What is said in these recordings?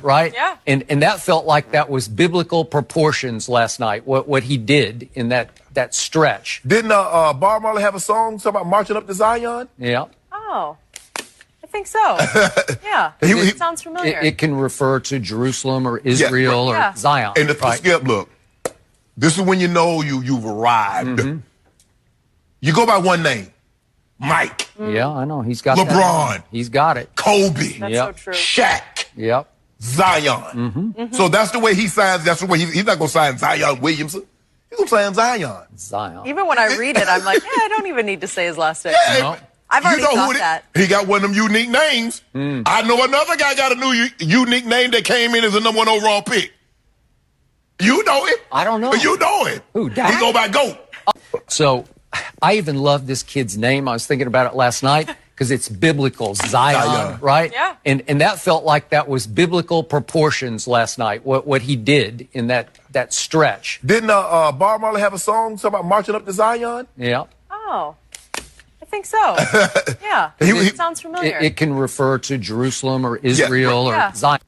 Right? Yeah. And that felt like that was biblical proportions last night, what he did in that stretch. Didn't Bob Marley have a song talking about marching up to Zion? Yeah. Oh, I think so. Yeah. He- Sounds familiar. It can refer to Jerusalem or Israel Yeah. or Zion. And the right? Skip, look, this is when you know you've arrived. You go by one name, Mike, Yeah, I know. He's got LeBron. that. He's got it. Kobe, That's Yep. so true. Shaq, Yep. Zion. So that's the way he signs. That's the way he's not going to sign Zion Williamson. He's going to sign Zion. Zion. Even when I read it, I'm like, yeah, I don't even need to say his last name. Yeah, No. I've already you know thought who that. He got one of them unique names. I know another guy got a new unique name that came in as a number 1 overall pick. You know it. I don't know. You know it. Who, Dak? He go by GOAT. So I even love this kid's name. I was thinking about it last night because it's biblical, Zion, Zion. right? Yeah. And that felt like that was biblical proportions last night, what he did in that stretch. Didn't Bob Marley have a song talking about marching up to Zion? Yeah. Oh, I think so. Yeah. Sounds familiar. It can refer to Jerusalem or Israel Yeah. or Zion.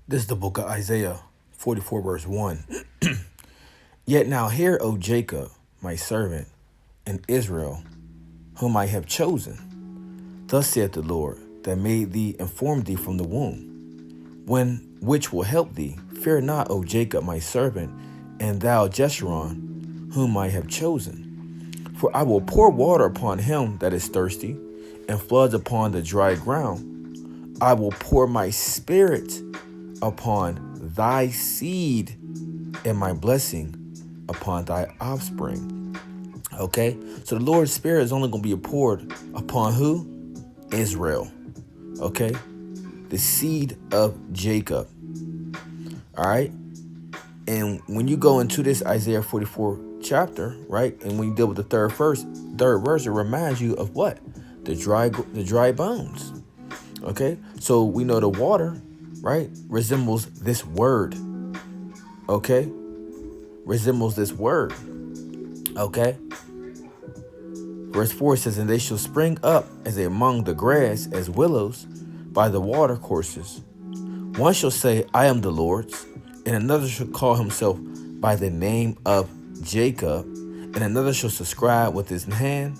This is the book of Isaiah 44, verse 1. Yet now hear, O Jacob, my servant, and Israel, whom I have chosen. Thus saith the Lord, that made thee and formed thee from the womb, which will help thee. Fear not, O Jacob, my servant, and thou Jeshurun, whom I have chosen. For I will pour water upon him that is thirsty, and floods upon the dry ground. I will pour my spirit upon thy seed and my blessing upon thy offspring. Okay, so the Lord's Spirit is only going to be poured upon who? Israel. Okay, the seed of Jacob. All right, and when you go into this Isaiah 44 chapter, right, and when you deal with the third verse, it reminds you of what? The dry bones. Okay, so we know the water, right, resembles this word. Okay, resembles this word. Okay. Verse 4 says, and they shall spring up as among the grass, as willows by the water courses. One shall say, I am the Lord's, and another shall call himself by the name of Jacob, and another shall subscribe with his hand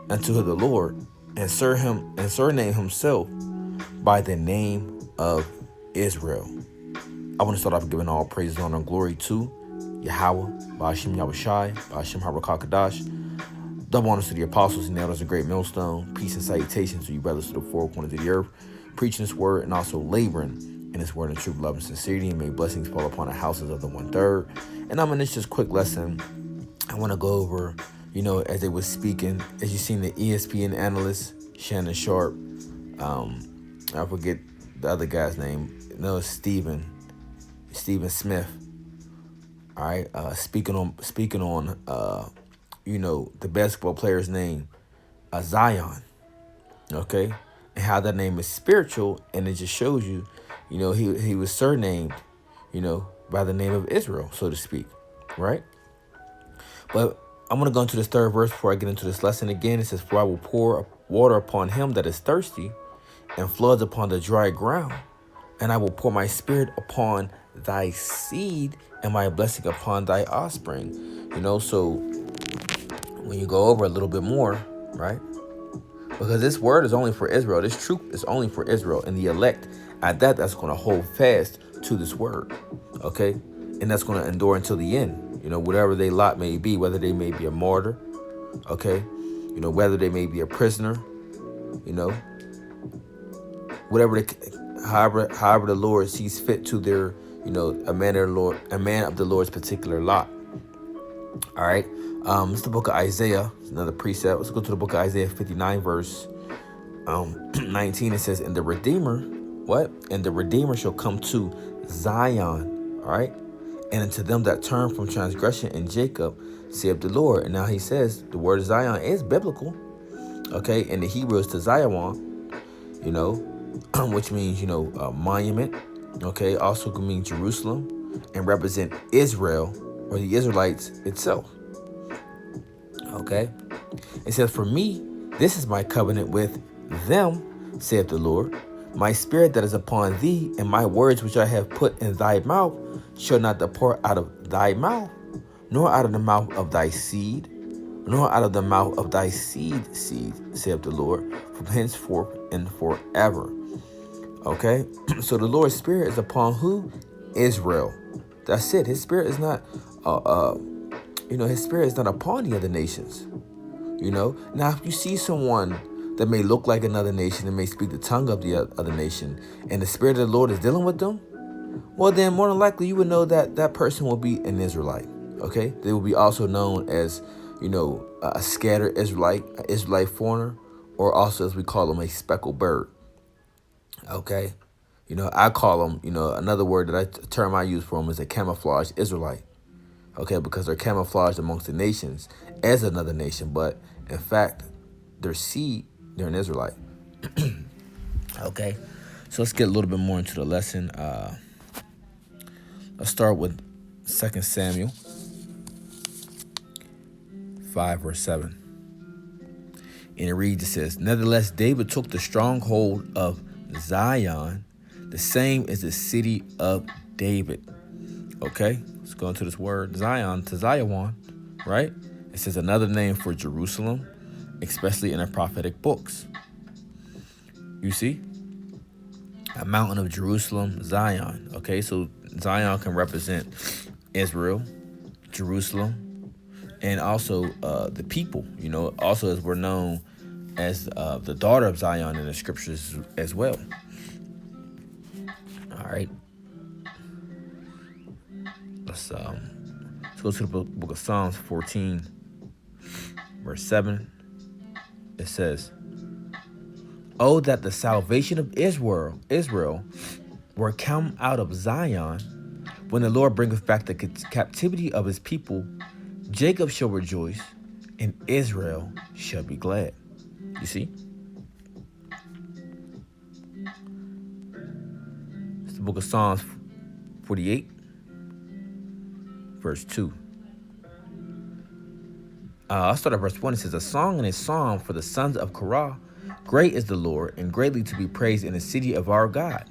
unto the Lord, and surname himself by the name of Israel. I want to start off giving all praise, honor, and glory to Yahweh, Ba'ashim Yahushai, Ba'ashim Harakakadash. Double honors to the apostles and elders of Great Millstone. Peace and salutations to you brothers to the four corners of the earth, preaching this word and also laboring in this word in truth, love, and sincerity. And may blessings fall upon the houses of the 1/3. And I'm in this just quick lesson. I want to go over, as they were speaking, as you seen the ESPN analyst, Shannon Sharp. I forget the other guy's name. No, Stephen Smith. All right, speaking on the basketball player's name, Zion. Okay, and how that name is spiritual, and it just shows you, he was surnamed, by the name of Israel, so to speak, right? But I'm gonna go into this third verse before I get into this lesson again. It says, "For I will pour water upon him that is thirsty, and floods upon the dry ground, and I will pour my spirit upon thy seed and my blessing upon thy offspring." So when you go over a little bit more, right? Because this word is only for Israel. This truth is only for Israel and the elect at that's going to hold fast to this word, okay? And that's going to endure until the end, whatever their lot may be, whether they may be a martyr, okay? Whether they may be a prisoner, whatever however the Lord sees fit to their, a man of the Lord's particular lot. All right. It's the book of Isaiah. It's another precept. Let's go to the book of Isaiah 59, verse 19. It says, and the Redeemer, what? And the Redeemer shall come to Zion. All right. And unto them that turn from transgression in Jacob, saith the Lord. And now he says the word Zion is biblical. Okay. And the Hebrew is to Zion, which means, a monument. Okay. Also can mean Jerusalem and represent Israel or the Israelites itself. Okay. It says, for me This is my covenant with them, saith the Lord. My spirit that is upon thee, and my words which I have put in thy mouth, shall not depart out of thy mouth, nor out of the mouth of thy seed, nor out of the mouth of thy seed, saith the Lord, from henceforth and forever. Okay, so the Lord's spirit is upon who? Israel. That's it. His spirit is not, his spirit is not upon the other nations. Now if you see someone that may look like another nation and may speak the tongue of the other nation, and the spirit of the Lord is dealing with them, well, then more than likely you would know that that person will be an Israelite. Okay, they will be also known as, a scattered Israelite, an Israelite foreigner, or also as we call them, a speckled bird. Okay, I call them, another word term I use for them is a camouflage Israelite. Okay, because they're camouflaged amongst the nations as another nation, but in fact, their seed, they're an Israelite. Okay, so let's get a little bit more into the lesson. Let's start with 2 Samuel 5 verse 7. And it reads, it says, nevertheless, David took the stronghold of Zion, the same as the city of David. Okay, let's go into this word Zion, to Zion, right? It says another name for Jerusalem, especially in the prophetic books. You see? A mountain of Jerusalem, Zion. Okay, so Zion can represent Israel, Jerusalem, and also the people, also as we're known as the daughter of Zion in the scriptures as well. All right. Let's go to the book of Psalms 14, verse 7. It says, oh, that the salvation of Israel were come out of Zion, when the Lord bringeth back the captivity of his people, Jacob shall rejoice, and Israel shall be glad. You see? It's the book of Psalms 48, verse 2. I'll start at verse 1. It says, a song and a psalm for the sons of Korah. Great is the Lord, and greatly to be praised in the city of our God,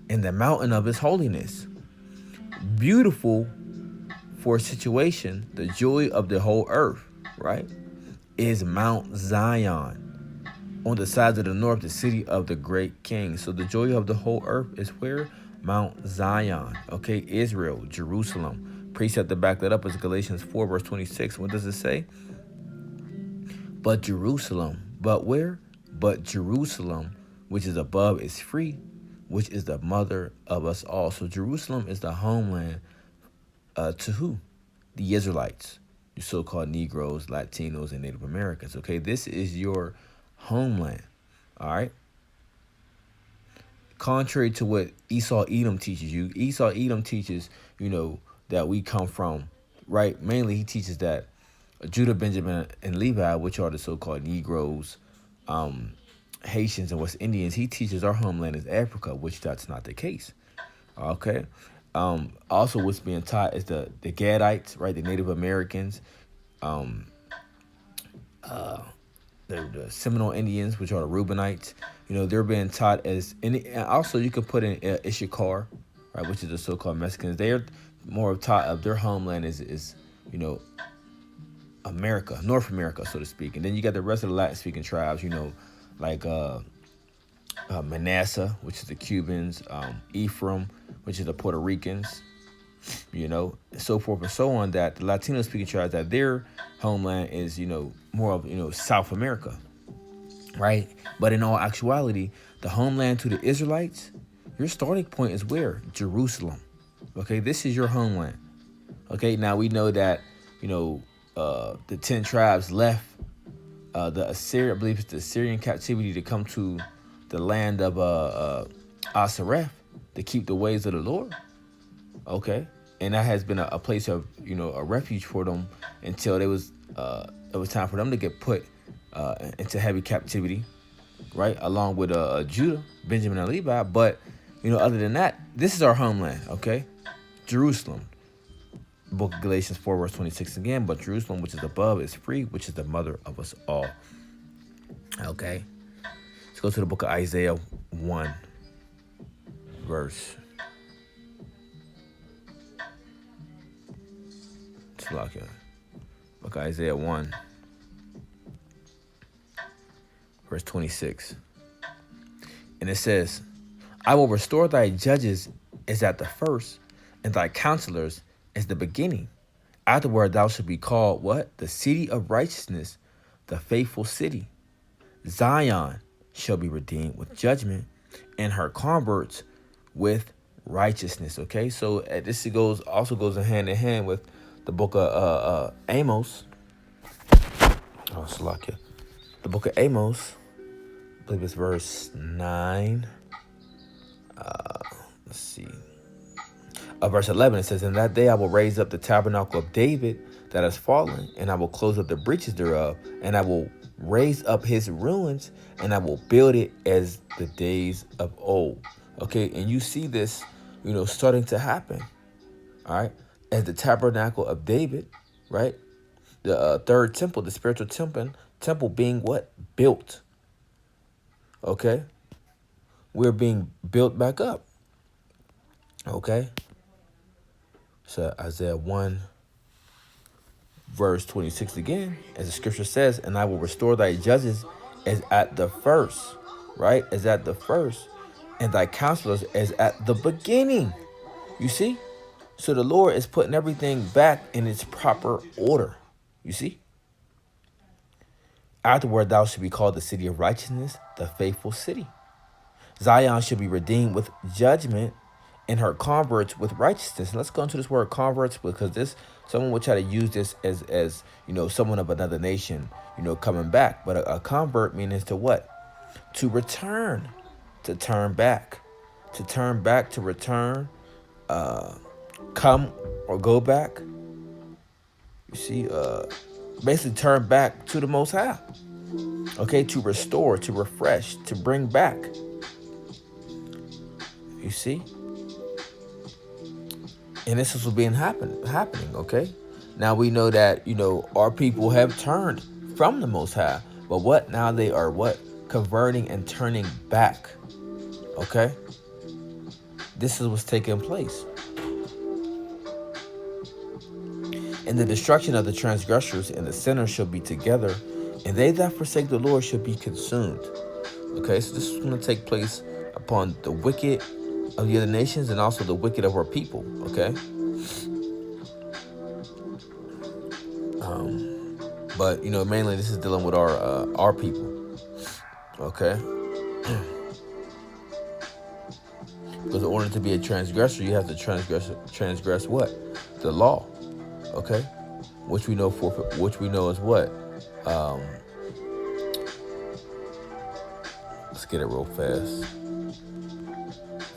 in the mountain of his holiness. Beautiful for a situation, the joy of the whole earth, right, is Mount Zion. On the sides of the north, the city of the great king. So the joy of the whole earth is where? Mount Zion. Okay, Israel, Jerusalem. Precept to back that up is Galatians 4, verse 26. What does it say? But Jerusalem, but where? But Jerusalem, which is above, is free, which is the mother of us all. So Jerusalem is the homeland to who? The Israelites, your so-called Negroes, Latinos, and Native Americans. Okay, this is your homeland. All right. Contrary to what Esau Edom teaches you, Esau Edom teaches, that we come from, right? Mainly, he teaches that Judah, Benjamin, and Levi, which are the so-called Negroes, Haitians, and West Indians, he teaches our homeland is Africa, which that's not the case. Okay. Also, what's being taught is the Gadites, right? The Native Americans, the Seminole Indians, which are the Reubenites. They're being taught as, and also you could put in Issachar, right, which is the so-called Mexicans. They're more taught of their homeland is America, North America, so to speak. And then you got the rest of the Latin-speaking tribes, like Manasseh, which is the Cubans, Ephraim, which is the Puerto Ricans, so forth and so on, that the Latino-speaking tribes, that their homeland is, more of, South America, right? But in all actuality, the homeland to the Israelites, your starting point is where? Jerusalem. Okay, this is your homeland. Okay, now we know that, the 10 tribes left the Assyrian, I believe it's the Assyrian captivity, to come to the land of Asareth to keep the ways of the Lord. Okay, and that has been a place of a refuge for them until it was time for them to get put into heavy captivity, right, along with Judah, Benjamin, and Levi. But other than that, this is our homeland. Okay, Jerusalem. Book of Galatians 4, verse 26 again. But Jerusalem, which is above, is free, which is the mother of us all. Okay. Let's go to the book of Isaiah 1, verse. Book of Isaiah 1, verse 26. And it says, I will restore thy judges as at the first, and thy counselors as the beginning. Afterward thou shalt be called what? The city of righteousness, the faithful city. Zion shall be redeemed with judgment, and her converts with righteousness. Okay, so this also goes hand in hand with the book of Amos. Oh, Salakia. The book of Amos, I believe it's verse 9. Let's see. Verse 11, it says, in that day I will raise up the tabernacle of David that has fallen, and I will close up the breaches thereof, and I will raise up his ruins, and I will build it as the days of old. Okay, and you see this, starting to happen. All right, as the tabernacle of David, right? The third temple, the spiritual temple being what? Built. Okay, we're being built back up. Okay. So Isaiah 1, verse 26 again, as the scripture says, and I will restore thy judges as at the first, right? As at the first, and thy counselors as at the beginning. You see? So the Lord is putting everything back in its proper order. You see? Afterward, thou shalt be called the city of righteousness, the faithful city. Zion shall be redeemed with judgment, and her converts with righteousness. And let's go into this word converts, because someone will try to use this as someone of another nation, coming back. But a convert means to what? To return, to turn back, to return, come or go back. You see, basically turn back to the Most High. Okay, to restore, to refresh, to bring back. You see? And this is what's been happening, okay? Now we know that, our people have turned from the Most High. But what? Now they are what? Converting and turning back. Okay? This is what's taking place. And the destruction of the transgressors and the sinners shall be together, and they that forsake the Lord shall be consumed. Okay, so this is going to take place upon the wicked of the other nations and also the wicked of our people. Okay. But mainly this is dealing with our people. Okay. Because in order to be a transgressor, you have to transgress what? The law. Okay. Which we know is what? Let's get it real fast.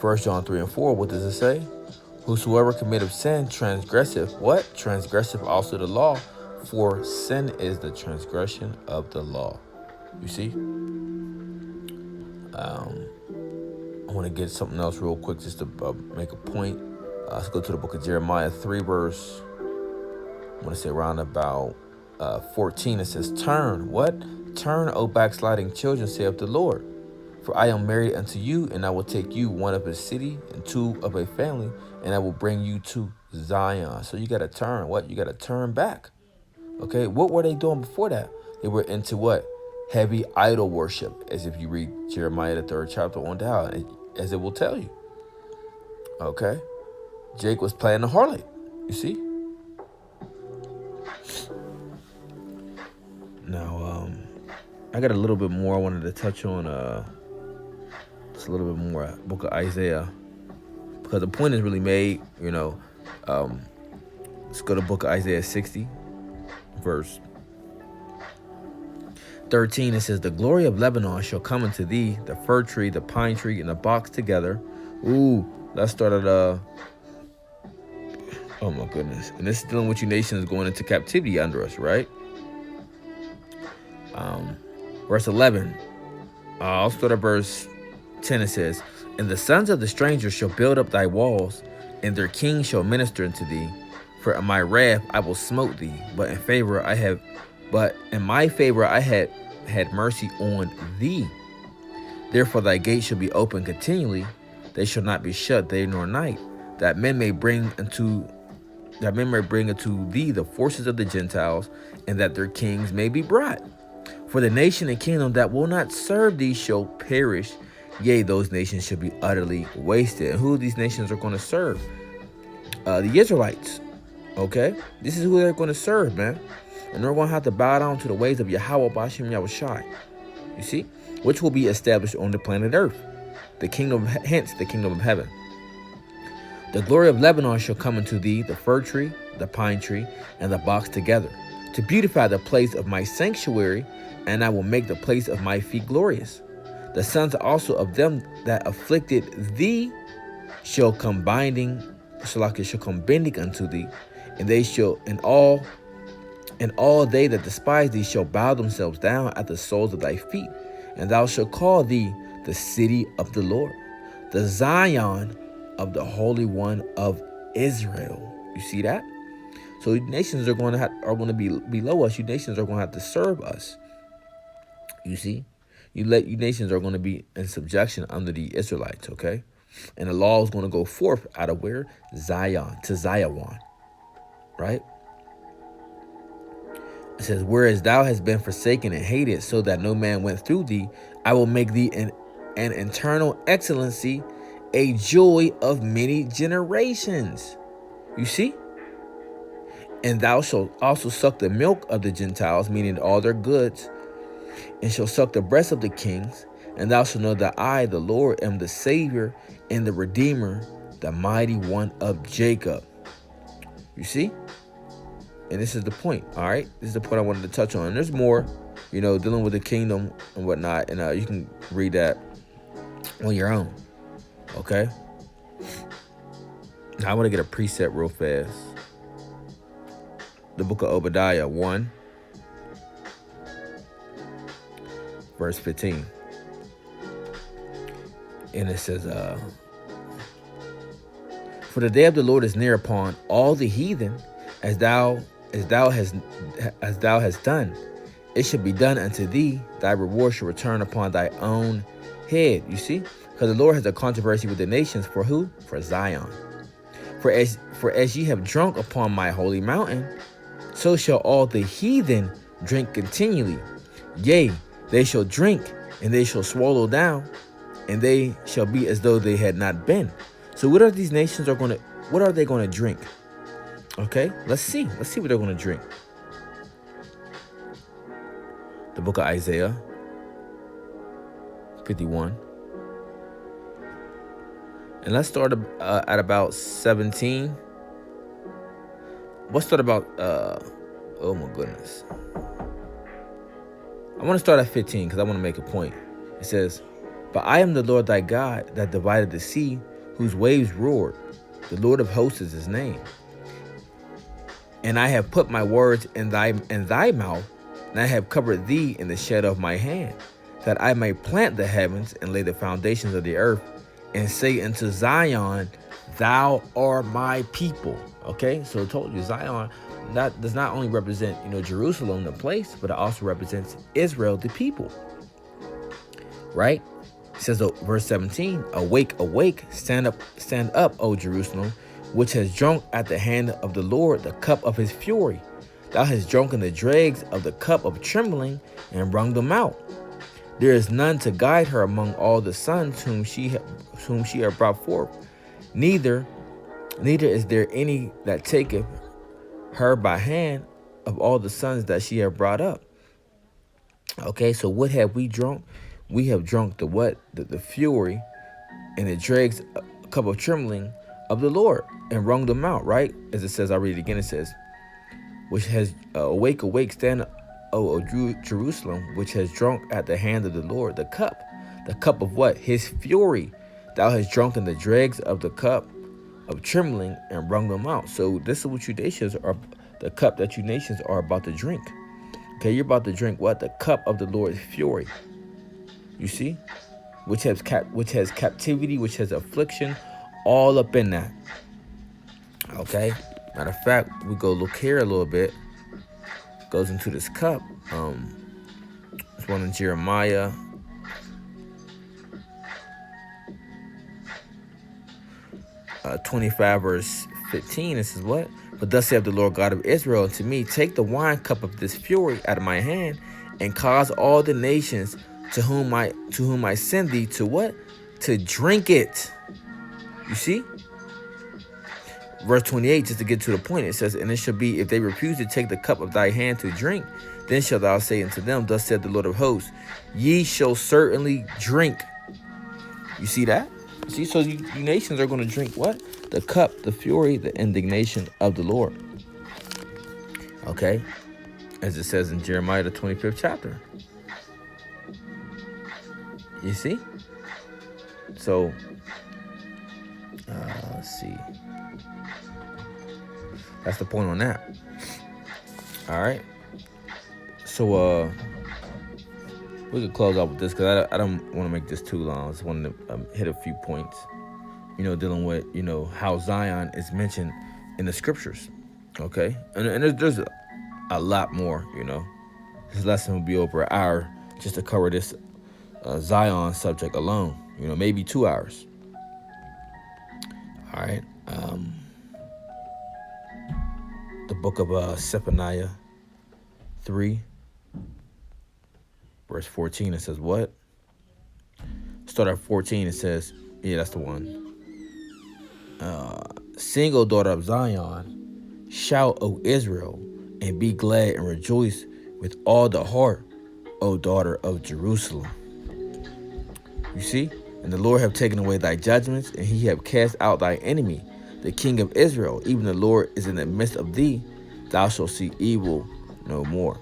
1 John 3 and 4, what does it say? Whosoever committeth sin transgresseth what? Transgresseth also the law, for sin is the transgression of the law. You see? I want to get something else real quick just to make a point. Let's go to the book of Jeremiah 3 verse, I want to say around about 14. It says, turn, what? Turn, O backsliding children, saith the Lord. For I am married unto you, and I will take you, one of a city and two of a family, and I will bring you to Zion. So you got to turn. What? You got to turn back. Okay. What were they doing before that? They were into what? Heavy idol worship, as if you read Jeremiah the 3rd chapter on down, as it will tell you. Okay. Jake was playing the harlot. You see? Now, I got a little bit more I wanted to touch on. Just a little bit more. Book of Isaiah, because the point is really made. Let's go to book of Isaiah 60, verse 13. It says, the glory of Lebanon shall come unto thee, the fir tree, the pine tree, and the box together. Ooh, let's start at oh my goodness. And this is dealing with you nations going into captivity under us, right? Verse 11. I'll start at verse 10. It says, and the sons of the stranger shall build up thy walls, and their king shall minister unto thee. For in my wrath I will smote thee, but in my favor I had had mercy on thee. Therefore thy gates shall be open continually, they shall not be shut day nor night, that men may bring unto thee the forces of the Gentiles, and that their kings may be brought. For the nation and kingdom that will not serve thee shall perish, yea, those nations shall be utterly wasted. And who these nations are going to serve? The Israelites. Okay? This is who they're going to serve, man. And they're going to have to bow down to the ways of Yahweh Bashim Yahushai. You see? Which will be established on the planet Earth. The kingdom, hence the kingdom of heaven. The glory of Lebanon shall come unto thee, the fir tree, the pine tree, and the box together, to beautify the place of my sanctuary, and I will make the place of my feet glorious. The sons also of them that afflicted thee shall come bending unto thee, and they shall, and all they that despise thee shall bow themselves down at the soles of thy feet, and thou shalt call thee the city of the Lord, the Zion of the Holy One of Israel. You see that? So nations are going to be below us. You nations are going to have to serve us. You see? You nations are going to be in subjection under the Israelites, okay? And the law is going to go forth out of where? Zion, to Zion, right? It says, whereas thou hast been forsaken and hated, so that no man went through thee, I will make thee an eternal excellency, a joy of many generations. You see? And thou shalt also suck the milk of the Gentiles, meaning all their goods, and shall suck the breast of the kings. And thou shalt know that I, the Lord, am the Savior and the Redeemer, the mighty one of Jacob. You see? And this is the point, all right? This is the point I wanted to touch on. And there's more, dealing with the kingdom and whatnot. And you can read that on your own, okay? Now I want to get a precept real fast. The book of Obadiah 1, verse 15. And it says, for the day of the Lord is near upon all the heathen, as thou hast done. It shall be done unto thee. Thy reward shall return upon thy own head. You see? Because the Lord has a controversy with the nations. For who? For Zion. For as ye have drunk upon my holy mountain, so shall all the heathen drink continually. Yea, they shall drink, and they shall swallow down, and they shall be as though they had not been. So what are these nations what are they going to drink? Okay, let's see what they're going to drink. The book of Isaiah 51. And let's start at about 17. Let's start about, oh my goodness. I want to start at 15 because I want to make a point. It says, but I am the Lord thy God that divided the sea, whose waves roared. The Lord of hosts is his name. And I have put my words in thy mouth, and I have covered thee in the shadow of my hand, that I may plant the heavens and lay the foundations of the earth, and say unto Zion, thou art my people. Okay, so I told you, Zion, that does not only represent, Jerusalem, the place, but it also represents Israel, the people. Right? It says, verse 17, awake, awake, stand up, O Jerusalem, which has drunk at the hand of the Lord the cup of his fury. Thou hast drunken the dregs of the cup of trembling, and wrung them out. There is none to guide her among all the sons whom she hath brought forth. Neither is there any that taketh her by hand of all the sons that she hath brought up. Okay, so what have we drunk? We have drunk the what? The fury and the dregs, a cup of trembling of the Lord, and wrung them out, right? As it says, I'll read it again. It says, which has awake, awake, stand up, O Jerusalem, which has drunk at the hand of the Lord the cup of what? His fury. Thou hast drunken the dregs of the cup of trembling, and wrung them out. So this is what you nations are, the cup that you nations are about to drink. Okay, you're about to drink what? The cup of the Lord's fury. You see? Which has captivity, which has affliction, all up in that. Okay? Matter of fact, we go look here a little bit. Goes into this cup. There's one in Jeremiah. Uh, 25 verse 15. It says what? But thus saith the Lord God of Israel unto me, take the wine cup of this fury out of my hand, and cause all the nations to whom I send thee to what? To drink it. You see? Verse 28, just to get to the point, it says, and it shall be, if they refuse to take the cup of thy hand to drink, then shalt thou say unto them, thus said the Lord of hosts, ye shall certainly drink. You see that? See, so you nations are going to drink what? The cup, the fury, the indignation of the Lord. Okay? As it says in Jeremiah, the 25th chapter. You see? So, let's see. That's the point on that. All right. So, we could close out with this because I don't want to make this too long. I just wanted to hit a few points, dealing with, how Zion is mentioned in the scriptures. Okay. And there's a lot more, This lesson will be over an hour just to cover this Zion subject alone, maybe 2 hours. All right. The book of Zephaniah 3. Verse 14, it says what? Start at 14, it says, yeah, that's the one. Sing, O daughter of Zion, shout, O Israel, and be glad and rejoice with all the heart, O daughter of Jerusalem. You see? And the Lord have taken away thy judgments, and he have cast out thy enemy, the King of Israel. Even the Lord is in the midst of thee. Thou shalt see evil no more.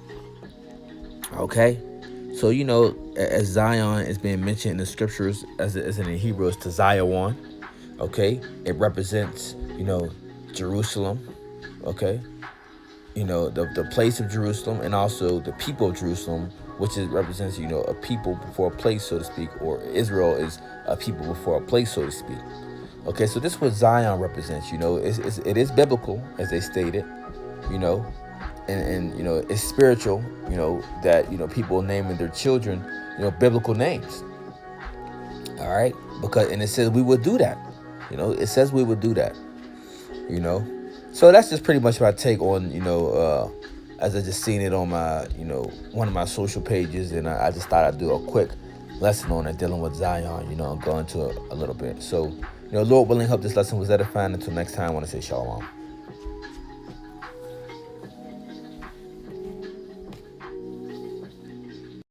Okay? So, as Zion is being mentioned in the scriptures, as in the Hebrew, it's to Zion, okay? It represents, Jerusalem, okay? The place of Jerusalem, and also the people of Jerusalem, which represents, a people before a place, so to speak, or Israel is a people before a place, so to speak. Okay, so this is what Zion represents, it is biblical, as they stated, and it's spiritual, that people naming their children biblical names. All right, because it says we would do that. It says we would do that. So that's just pretty much my take on as I just seen it on my one of my social pages, and I just thought I'd do a quick lesson on it dealing with Zion, and go into it a little bit. So Lord willing, hope this lesson was edifying. Until next time, I want to say shalom.